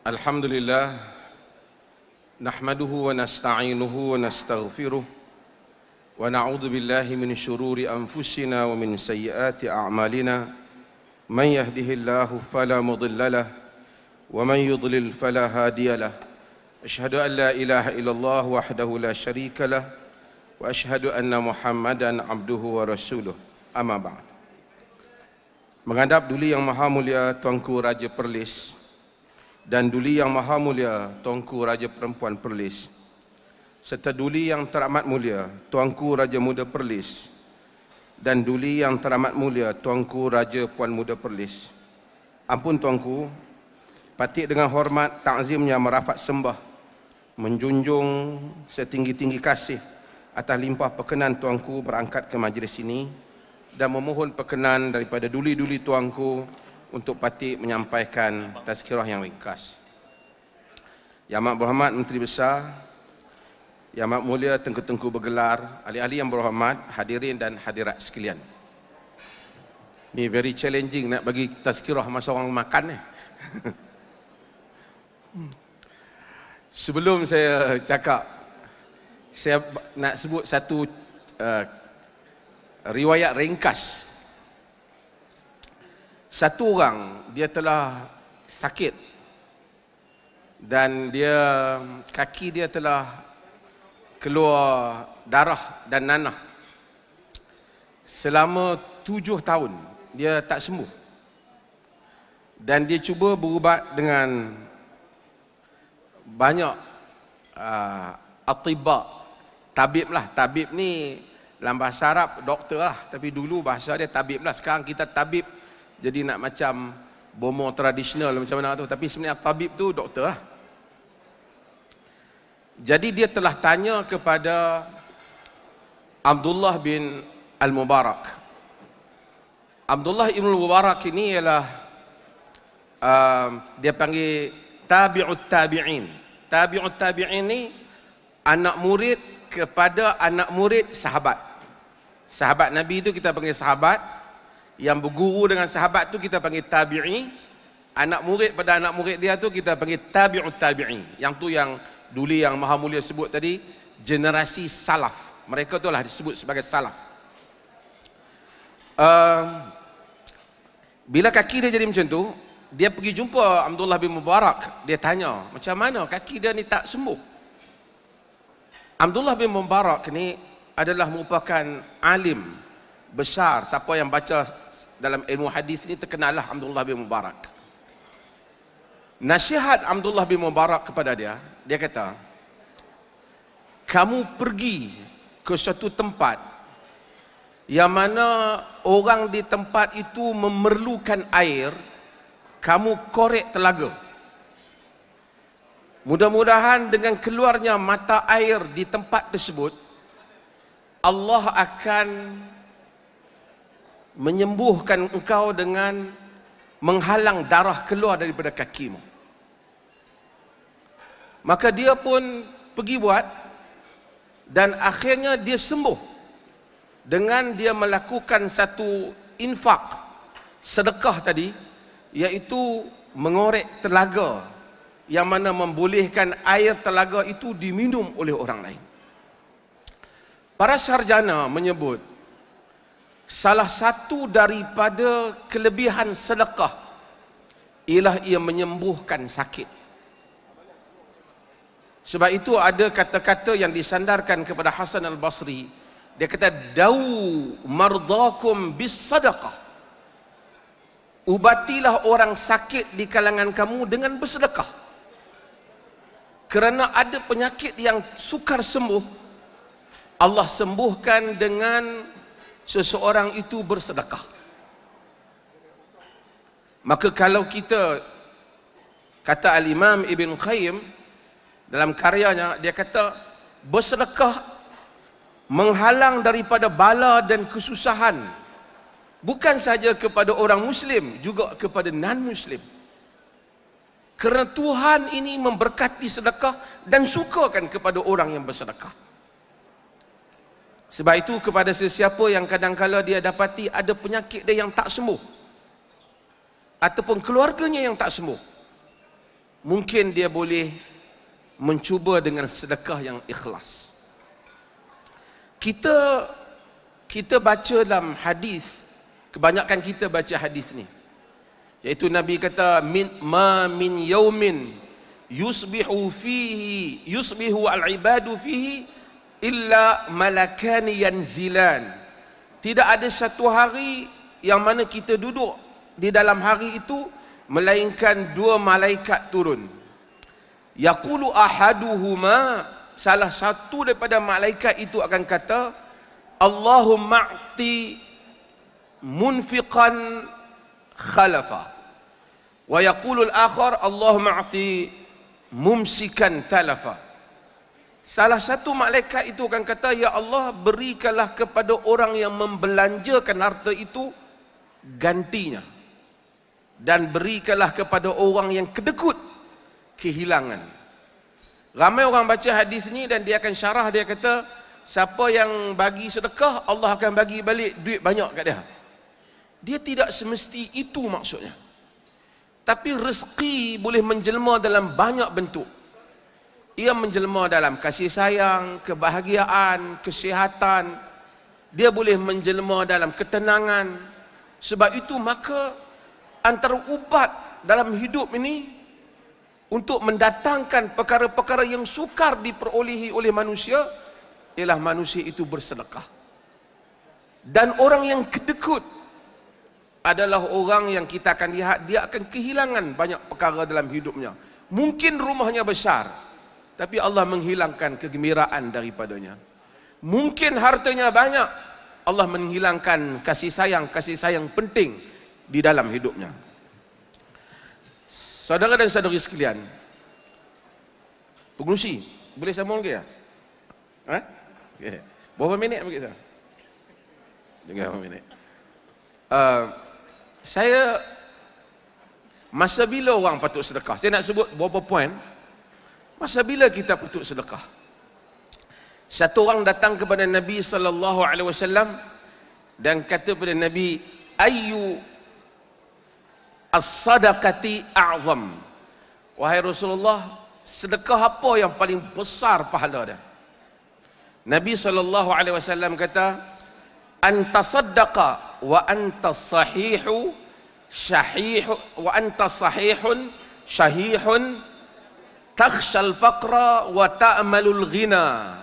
Alhamdulillah, nahmaduhu wa nasta'inuhu wa nastaghfiruh wa na'udzu billahi min syururi anfusina wa min sayyiati a'malina. Man yahdihillahu fala mudhillalah wa man yudlil fala hadiyalah. Asyhadu an la ilaha illallah wahdahu la syarikalah wa asyhadu anna Muhammadan abduhu wa rasuluh. Amma ba'd. Menghadap Duli Yang Maha Mulia Tuanku Raja Perlis dan Duli Yang Maha Mulia Tuanku Raja Perempuan Perlis, serta Duli Yang Teramat Mulia Tuanku Raja Muda Perlis dan Duli Yang Teramat Mulia Tuanku Raja Puan Muda Perlis. Ampun Tuanku, patik dengan hormat takzimnya merafat sembah, menjunjung setinggi-tinggi kasih atas limpah perkenan Tuanku berangkat ke majlis ini dan memohon perkenan daripada duli-duli Tuanku untuk patik menyampaikan tazkirah yang ringkas. Yang Amat Berhormat Menteri Besar, Yang Amat Mulia Tengku-Tengku Bergelar, ahli-ahli yang berhormat, hadirin dan hadirat sekalian. Ni very challenging nak bagi tazkirah masa orang makan ni. Sebelum saya cakap, saya nak sebut satu riwayat ringkas. Satu orang, dia telah sakit dan kaki dia telah keluar darah dan nanah. Selama 7 tahun dia tak sembuh. Dan dia cuba berubat dengan banyak atibak, tabib lah. Tabib ni dalam bahasa Arab doktor lah, tapi dulu bahasa dia tabib lah. Sekarang kita tabib jadi nak macam bomo tradisional macam mana tu, tapi sebenarnya tabib tu doktor lah. Jadi dia telah tanya kepada Abdullah bin Al-Mubarak. Abdullah bin Al-Mubarak ini ialah dia panggil tabi'ut tabi'in. Tabi'ut tabi'in ni anak murid kepada anak murid sahabat. Sahabat Nabi itu kita panggil sahabat. Yang berguru dengan sahabat tu kita panggil tabi'i. Anak murid pada anak murid dia tu kita panggil tabi'ut tabi'i. Yang tu yang Duli Yang Maha Mulia sebut tadi, generasi salaf. Mereka tu lah disebut sebagai salaf. Bila kaki dia jadi macam tu, dia pergi jumpa Abdullah bin Mubarak. Dia tanya, macam mana kaki dia ni tak sembuh? Abdullah bin Mubarak ni adalah merupakan alim besar. Siapa yang baca dalam ilmu hadis ni terkenallah Abdullah bin Mubarak. Nasihat Abdullah bin Mubarak kepada dia, dia kata, kamu pergi ke suatu tempat yang mana orang di tempat itu memerlukan air, kamu korek telaga. Mudah-mudahan dengan keluarnya mata air di tempat tersebut, Allah akan menyembuhkan engkau dengan menghalang darah keluar daripada kakimu. Maka dia pun pergi buat dan akhirnya dia sembuh dengan dia melakukan satu infak, sedekah tadi, iaitu mengorek telaga yang mana membolehkan air telaga itu diminum oleh orang lain. Para sarjana menyebut salah satu daripada kelebihan sedekah ialah ia menyembuhkan sakit. Sebab itu ada kata-kata yang disandarkan kepada Hasan Al-Basri. Dia kata, dau mardakum bis sadaqah. Ubatilah orang sakit di kalangan kamu dengan bersedekah. Kerana ada penyakit yang sukar sembuh, Allah sembuhkan dengan seseorang itu bersedekah. Maka kalau kita, kata Al-Imam Ibn Qayyim dalam karyanya, dia kata bersedekah menghalang daripada bala dan kesusahan, bukan saja kepada orang Muslim, juga kepada non-Muslim. Kerana Tuhan ini memberkati sedekah dan sukakan kepada orang yang bersedekah. Sebab itu kepada sesiapa yang kadang-kala dia dapati ada penyakit dia yang tak sembuh, ataupun keluarganya yang tak sembuh, mungkin dia boleh mencuba dengan sedekah yang ikhlas. Kita baca dalam hadis, kebanyakan kita baca hadis ni, iaitu Nabi kata min yaumin yusbihu al-ibadu fihi illa malakani yanzilan. Tidak ada satu hari yang mana kita duduk di dalam hari itu melainkan dua malaikat turun. Yaqulu ahaduhuma, salah satu daripada malaikat itu akan kata, Allahumma a'ti munfiqan khalafa. Wa yaqulu al-akhar, Allahumma a'ti mumsikan talafa. Salah satu malaikat itu akan kata, ya Allah, berikanlah kepada orang yang membelanjakan harta itu gantinya, dan berikanlah kepada orang yang kedekut kehilangan. Ramai orang baca hadis ni dan dia akan syarah, dia kata, siapa yang bagi sedekah, Allah akan bagi balik duit banyak kat dia. Dia tidak semesti itu maksudnya. Tapi rezeki boleh menjelma dalam banyak bentuk. Ia menjelma dalam kasih sayang, kebahagiaan, kesihatan. Dia boleh menjelma dalam ketenangan. Sebab itu maka antara ubat dalam hidup ini untuk mendatangkan perkara-perkara yang sukar diperolehi oleh manusia ialah manusia itu bersedekah. Dan orang yang kedekut adalah orang yang kita akan lihat dia akan kehilangan banyak perkara dalam hidupnya. Mungkin rumahnya besar, tapi Allah menghilangkan kegembiraan daripadanya. Mungkin hartanya banyak, Allah menghilangkan kasih sayang penting di dalam hidupnya. Saudara dan saudari sekalian, pengerusi, boleh sambung lagi ya? Okay. Berapa minit begitu? 3 minit. Saya, masa bila orang patut sedekah? Saya nak sebut beberapa poin. Masa bila kita patut sedekah? Satu orang datang kepada Nabi SAW dan kata kepada Nabi, ayyu as-sadaqati a'zam. Wahai Rasulullah, sedekah apa yang paling besar pahala dia? Nabi SAW kata, anta saddaqa wa anta sahihun syahihun takhshal faqra wa ta'malul ghina.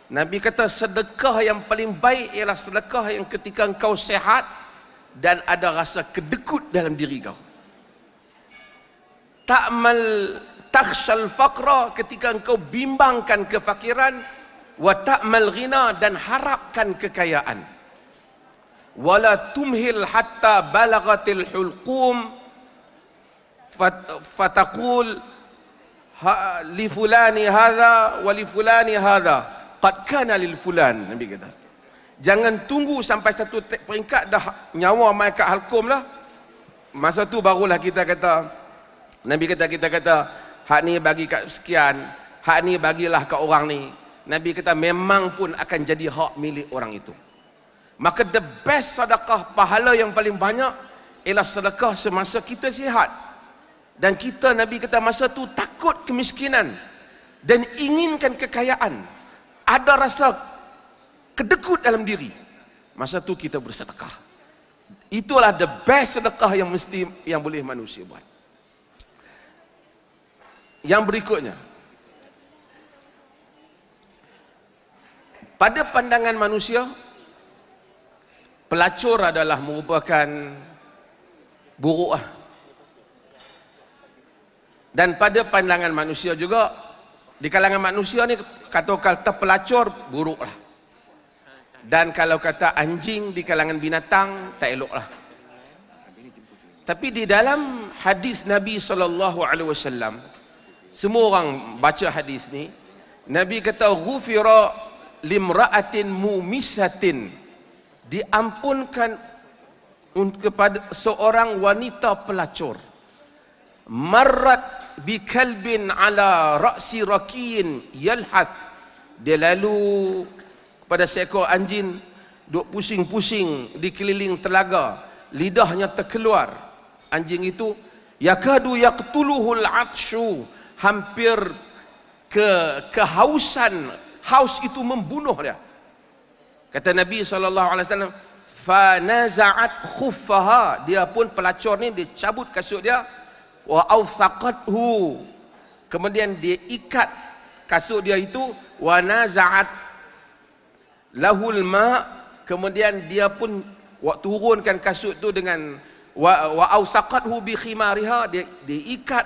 Nabi kata sedekah yang paling baik ialah sedekah yang ketika engkau sehat dan ada rasa kedekut dalam diri kau. Takhshal faqra, ketika engkau bimbangkan kefakiran, wa ta'mal ghina, dan harapkan kekayaan. Wala tumhil hatta balagatil hulqum fataqul li fulani hadha wa li fulani hadha qad kana lil fulan. Nabi kata, jangan tunggu sampai satu peringkat dah nyawa mai kat halkum lah, masa tu barulah kita kata, Nabi kata, kita kata hak ni bagi kat sekian, hak ni bagilah kat orang ni. Nabi kata memang pun akan jadi hak milik orang itu. Maka the best sedekah, pahala yang paling banyak ialah sedekah semasa kita sihat. Dan kita, Nabi kata, masa tu takut kemiskinan dan inginkan kekayaan, ada rasa kedekut dalam diri, masa tu kita bersedekah. Itulah the best sedekah yang boleh manusia buat. Yang berikutnya, pada pandangan manusia, pelacur adalah merupakan buruk. Dan pada pandangan manusia juga, di kalangan manusia ni kata pelacur buruklah. Dan kalau kata anjing di kalangan binatang, tak eloklah. Tapi di dalam hadis Nabi SAW, semua orang baca hadis ni, Nabi kata ghufira limra'atin mumisatin, diampunkan kepada seorang wanita pelacur, marrat bikalbin ala ra'si rakin yalhath, dia lalu pada seekor anjing duk pusing-pusing di keliling telaga, lidahnya terkeluar. Anjing itu yakadu yaqtuluhul atshu, hampir kehausan, haus itu membunuh dia. Kata Nabi SAW, fa naza'at khuffaha, dia pun pelacur ni dia cabut kasut dia, wa awthaqathu, kemudian dia ikat kasut dia itu, wa naza'at lahul ma, kemudian dia pun turunkan kasut tu dengan wa awthaqathu bi khimariha, dia ikat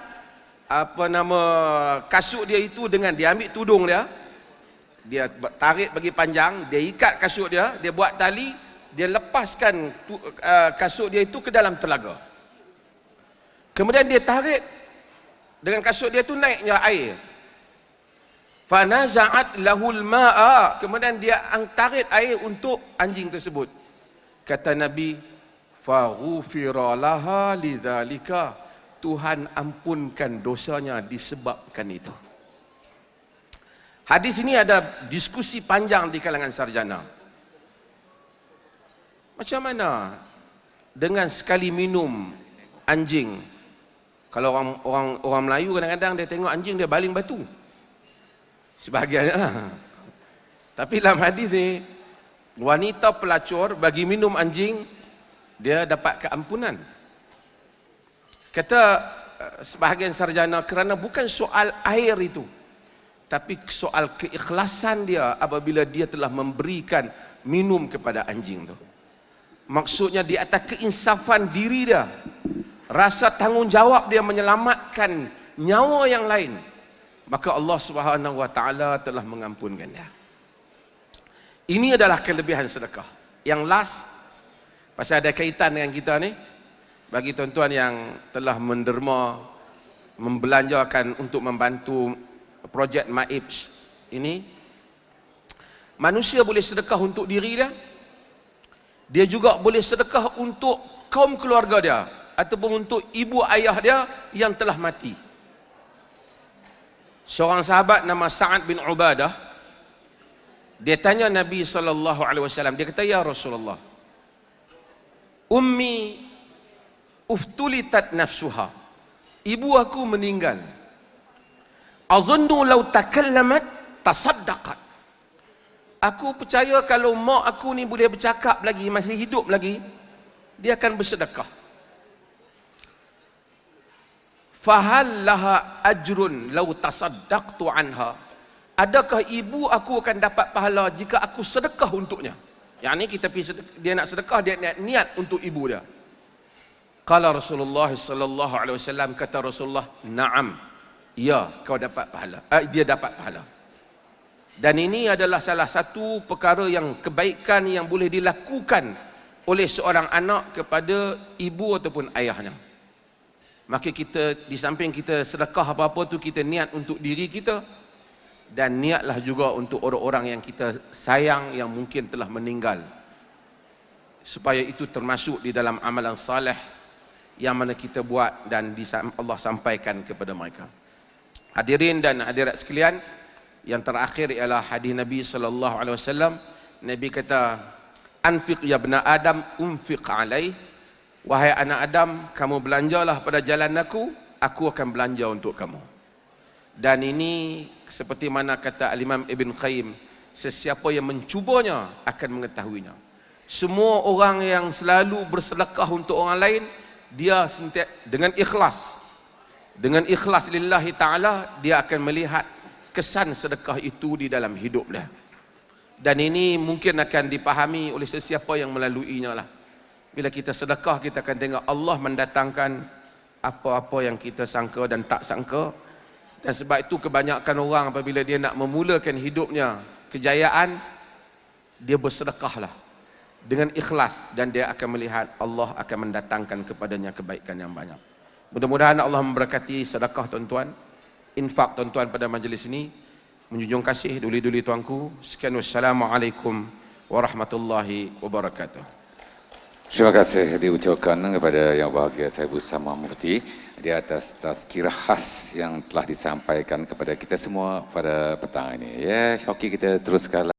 kasut dia itu dengan, dia ambil tudung dia tarik bagi panjang, dia ikat kasut dia buat tali, dia lepaskan kasut dia itu ke dalam telaga. Kemudian dia tarik dengan kasut dia itu naiknya air. Fa naza'at lahul ma'a, kemudian dia tarik air untuk anjing tersebut. Kata Nabi, fa ghufira laha lidzalika, Tuhan ampunkan dosanya disebabkan itu. Hadis ini ada diskusi panjang di kalangan sarjana. Macam mana dengan sekali minum anjing? Kalau orang Melayu kadang-kadang dia tengok anjing dia baling batu. Sebahagiannya lah. Tapi dalam hadis ni, wanita pelacur bagi minum anjing, dia dapat keampunan. Kata sebahagian sarjana, kerana bukan soal air itu, tapi soal keikhlasan dia apabila dia telah memberikan minum kepada anjing tu. Maksudnya di atas keinsafan diri dia, rasa tanggungjawab dia menyelamatkan nyawa yang lain, maka Allah Subhanahu wa taala telah mengampunkan dia. Ini adalah kelebihan sedekah. Yang last, pasal ada kaitan dengan kita ni, bagi tuan-tuan yang telah menderma membelanjakan untuk membantu projek MAIPS ini, manusia boleh sedekah untuk diri dia, dia juga boleh sedekah untuk kaum keluarga dia, ataupun untuk ibu ayah dia yang telah mati. Seorang sahabat nama Sa'ad bin Ubadah, dia tanya Nabi SAW, dia kata, ya Rasulullah, ummi uftulitat nafsuha, ibu aku meninggal, azunnu law takallamat tasaddaqat, aku percaya kalau mak aku ni boleh bercakap lagi, masih hidup lagi, dia akan bersedekah. Fahal laha ajrun law tasaddaqtu anha, adakah ibu aku akan dapat pahala jika aku sedekah untuknya? Yang ni kita pergi dia nak sedekah, dia niat untuk ibu dia. Qala Rasulullah sallallahu alaihi wasallam, kata Rasulullah, na'am, ya, kau dapat pahala, dia dapat pahala. Dan ini adalah salah satu perkara yang kebaikan yang boleh dilakukan oleh seorang anak kepada ibu ataupun ayahnya. Maka kita, di samping kita sedekah apa-apa tu, kita niat untuk diri kita, dan niatlah juga untuk orang-orang yang kita sayang yang mungkin telah meninggal, supaya itu termasuk di dalam amalan saleh yang mana kita buat dan Allah sampaikan kepada mereka. Hadirin dan hadirat sekalian, yang terakhir ialah hadis Nabi sallallahu alaihi wasallam. Nabi kata, anfiq ya ibna Adam unfiq alaih, wahai anak Adam, kamu belanjalah pada jalan aku akan belanja untuk kamu. Dan ini seperti mana kata Al-Imam Ibn Qayyim, sesiapa yang mencubanya akan mengetahuinya. Semua orang yang selalu bersedekah untuk orang lain, dia dengan ikhlas lillahi ta'ala, dia akan melihat kesan sedekah itu di dalam hidup dia. Dan ini mungkin akan dipahami oleh sesiapa yang melaluinya lah. Bila kita sedekah, kita akan tengok Allah mendatangkan apa-apa yang kita sangka dan tak sangka. Dan sebab itu kebanyakan orang apabila dia nak memulakan hidupnya kejayaan, dia bersedekahlah dengan ikhlas, dan dia akan melihat Allah akan mendatangkan kepadanya kebaikan yang banyak. Mudah-mudahan Allah memberkati sedekah tuan-tuan, infak tuan-tuan pada majlis ini. Menjunjung kasih duli-duli tuanku. Sekian, wassalamualaikum warahmatullahi wabarakatuh. Terima kasih diucapkan kepada Yang Bahagia Saya Bersama Mufti di atas tazkirah khas yang telah disampaikan kepada kita semua pada petang ini. Ya, Syoki, kita teruskan.